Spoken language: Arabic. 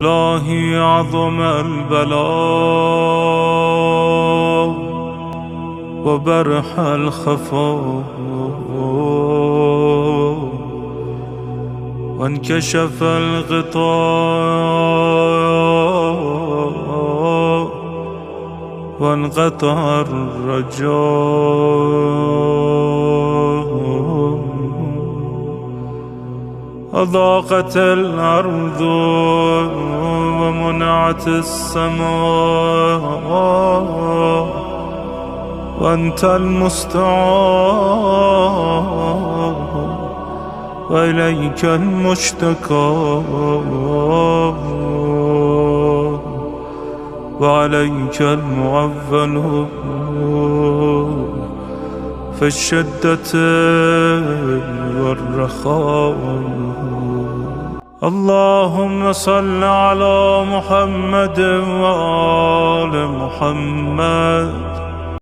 إلهي عظم البلاء وبرح الخفاء وانكشف الغطاء وانقطع الرجاء أضاقت الأرض ومنعت السماء وأنت المستعان وإليك المشتكى وعليك المعول في الشدة والرخاء. اللهم صل على محمد وآل محمد